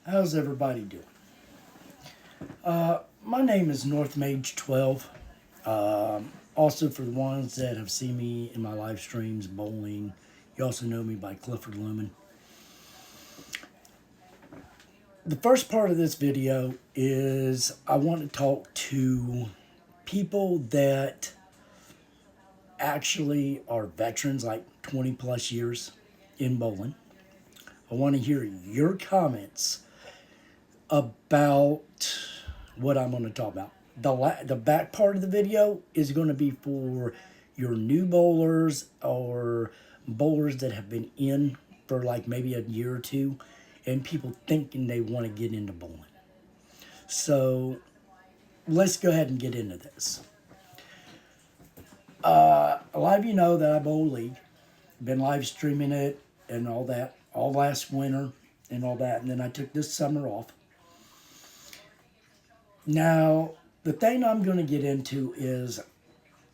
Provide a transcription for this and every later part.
How's everybody doing? My name is North Mage 12. Also, for the ones that have seen me in my live streams bowling, you also know me by Clifford Lumen. The first part of this video is I want to talk to people that actually are veterans, like 20 plus years in bowling. I want to hear your comments about what I'm going to talk about. The back part of the video is going to be for your new bowlers or bowlers that have been in for like maybe a year or two and people thinking they want to get into bowling. So let's go ahead and get into this. A lot of you know that I bowl league. Been live streaming it and all that all last winter and all that, and then I took this summer off. Now, the thing I'm going to get into is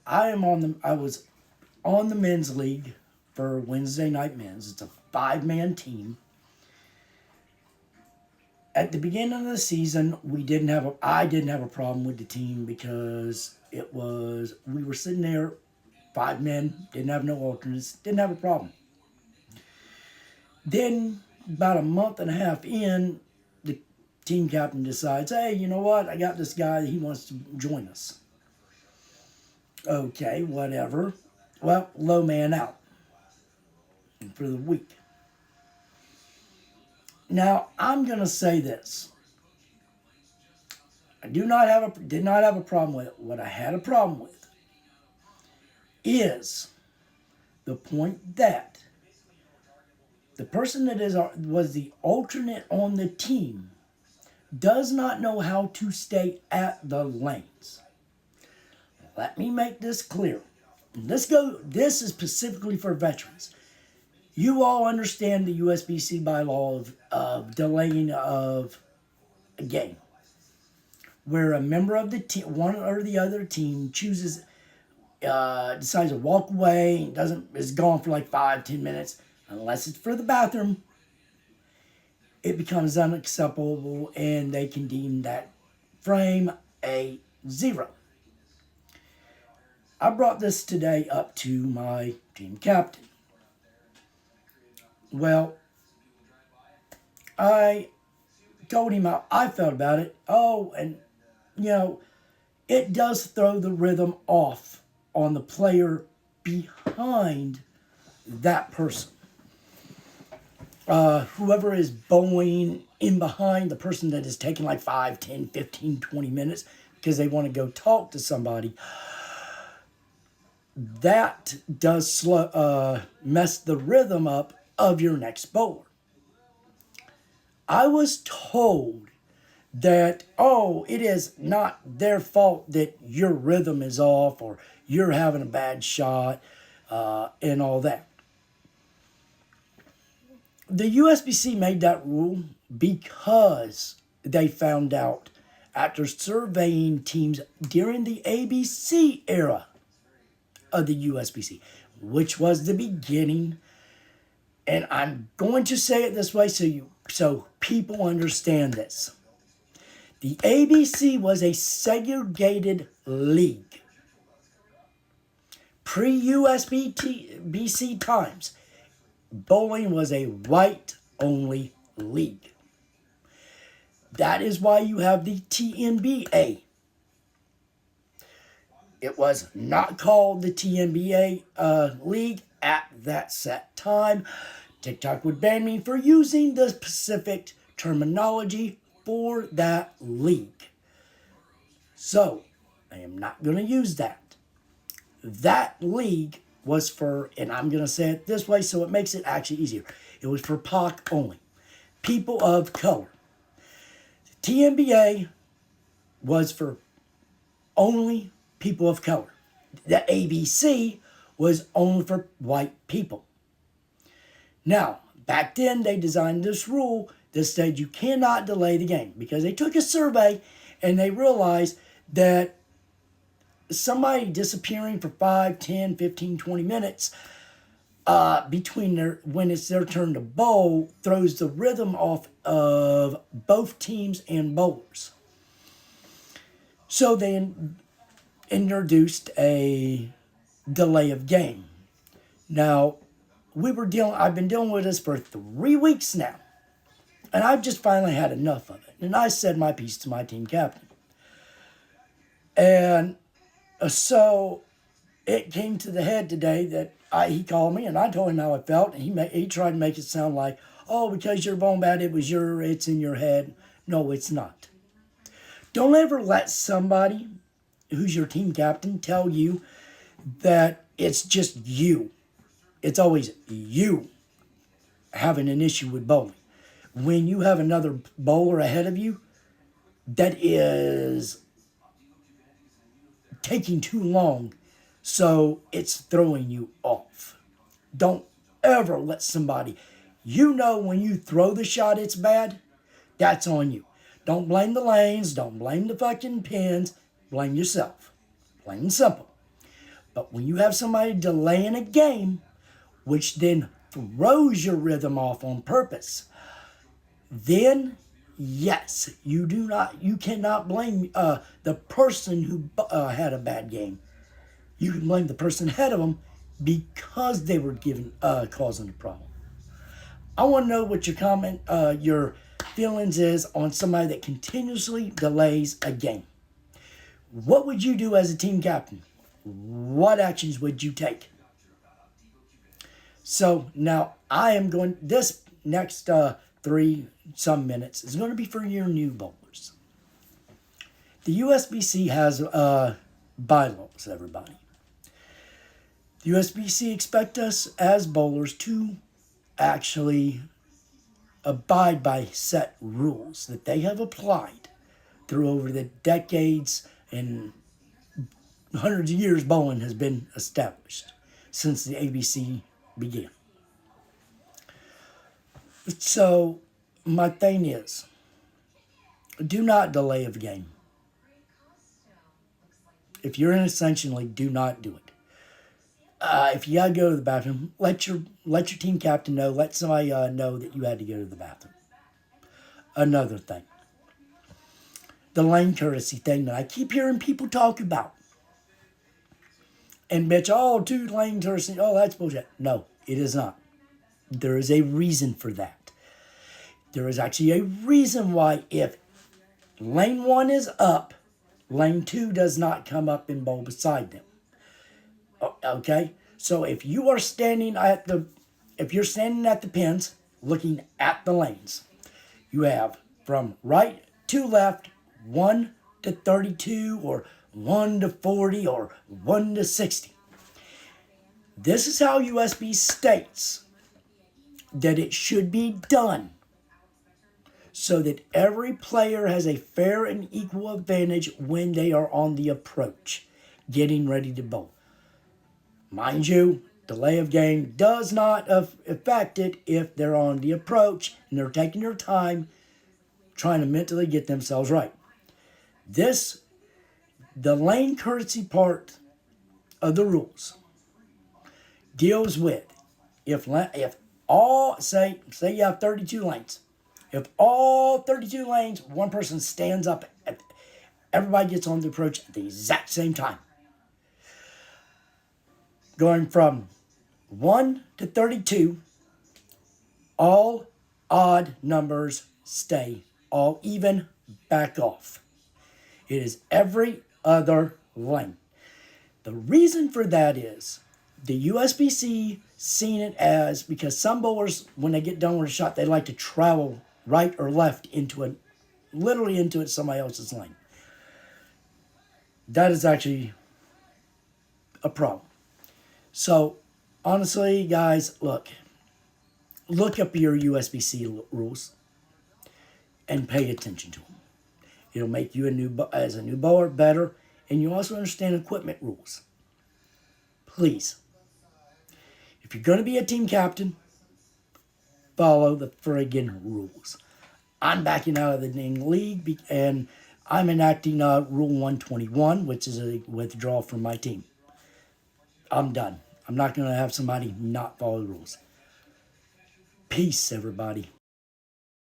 I was on the men's league for Wednesday Night Men's. It's a 5-man team. At the beginning of the season, I didn't have a problem with the team because we were sitting there, 5 men, didn't have no alternates, didn't have a problem. Then, about a month and a half in, the team captain decides, hey, you know what? I got this guy, he wants to join us. Okay, whatever. Well, low man out for the week. Now, I'm going to say this. I did not have a problem with it. What I had a problem with is the point that the person that was the alternate on the team does not know how to stay at the lanes. Let me make this clear. This is specifically for veterans. You all understand the USBC bylaw of delaying of a game, where a member of the team, one or the other team, decides to walk away, is gone for like 5-10 minutes, unless it's for the bathroom. It becomes unacceptable, and they can deem that frame a 0. I brought this today up to my team captain. Well, I told him how I felt about it. Oh, and, it does throw the rhythm off on the player behind that person. Whoever is bowling in behind the person that is taking like 5, 10, 15, 20 minutes because they want to go talk to somebody, that does mess the rhythm up of your next bowler. I was told that, it is not their fault that your rhythm is off or you're having a bad shot and all that. The USBC made that rule because they found out after surveying teams during the ABC era of the USBC, which was the beginning. And I'm going to say it this way so people understand this. The ABC was a segregated league. Pre-USBC times, bowling was a white-only league. That is why you have the TNBA. It was not called the TNBA league at that set time. TikTok would ban me for using the specific terminology for that league. So, I am not going to use that. That league was for, and I'm going to say it this way so it makes it actually easier. It was for POC only. People of color. The TNBA was for only people of color. The ABC was only for white people. Now, back then they designed this rule that said you cannot delay the game because they took a survey and they realized that somebody disappearing for 5, 10, 15, 20 minutes between their when it's their turn to bowl throws the rhythm off of both teams and bowlers. So they introduced a delay of game. Now, I've been dealing with this for 3 weeks now, and I've just finally had enough of it. And I said my piece to my team captain. And so it came to the head today that he called me and I told him how I felt, and he tried to make it sound like, oh, because you're bowling bad, it's in your head. No, it's not. Don't ever let somebody who's your team captain tell you that it's just you. It's always you having an issue with bowling. When you have another bowler ahead of you that is taking too long, so it's throwing you off. Don't ever let somebody, when you throw the shot it's bad, that's on you. Don't blame the lanes, don't blame the fucking pins, blame yourself. Plain and simple. But when you have somebody delaying a game, which then throws your rhythm off on purpose, then yes, you cannot blame the person who had a bad game. You can blame the person ahead of them because they were causing the problem. I want to know what your feelings is on somebody that continuously delays a game. What would you do as a team captain? What actions would you take? So now this next 3 some minutes is going to be for your new bowlers. The USBC has bylaws, everybody. The USBC expect us as bowlers to actually abide by set rules that they have applied through over the decades and hundreds of years bowling has been established since the ABC began. So my thing is, do not delay a game. If you're in a sanction league, do not do it. If you gotta go to the bathroom, let your team captain know. Let somebody know that you had to go to the bathroom. Another thing, the lane courtesy thing that I keep hearing people talk about. And bitch, 2 lane courtesy, that's bullshit. No, it is not. There is a reason for that. There is actually a reason why if lane 1 is up, lane 2 does not come up and bowl beside them. Okay? So if you're standing at the pins, looking at the lanes, you have from right to left 1 to 32 or 1 to 40 or 1 to 60. This is how USB states that it should be done so that every player has a fair and equal advantage when they are on the approach, getting ready to bowl. Mind you, delay of game does not affect it if they're on the approach and they're taking their time trying to mentally get themselves right. The lane courtesy part of the rules deals with if all, say you have 32 lanes. If all 32 lanes, one person stands up, everybody gets on the approach at the exact same time. Going from 1 to 32, all odd numbers stay. All even back off. It is every other lane. The reason for that is the USBC seen it as, because some bowlers, when they get done with a shot, they like to travel right or left into somebody else's lane. That is actually a problem. So, honestly, guys, look up your USBC rules and pay attention to them. It'll make you as a new bowler better, and you also understand equipment rules. Please, if you're going to be a team captain, follow the friggin' rules. I'm backing out of the dang league, and I'm enacting Rule 121, which is a withdrawal from my team. I'm done. I'm not going to have somebody not follow the rules. Peace, everybody.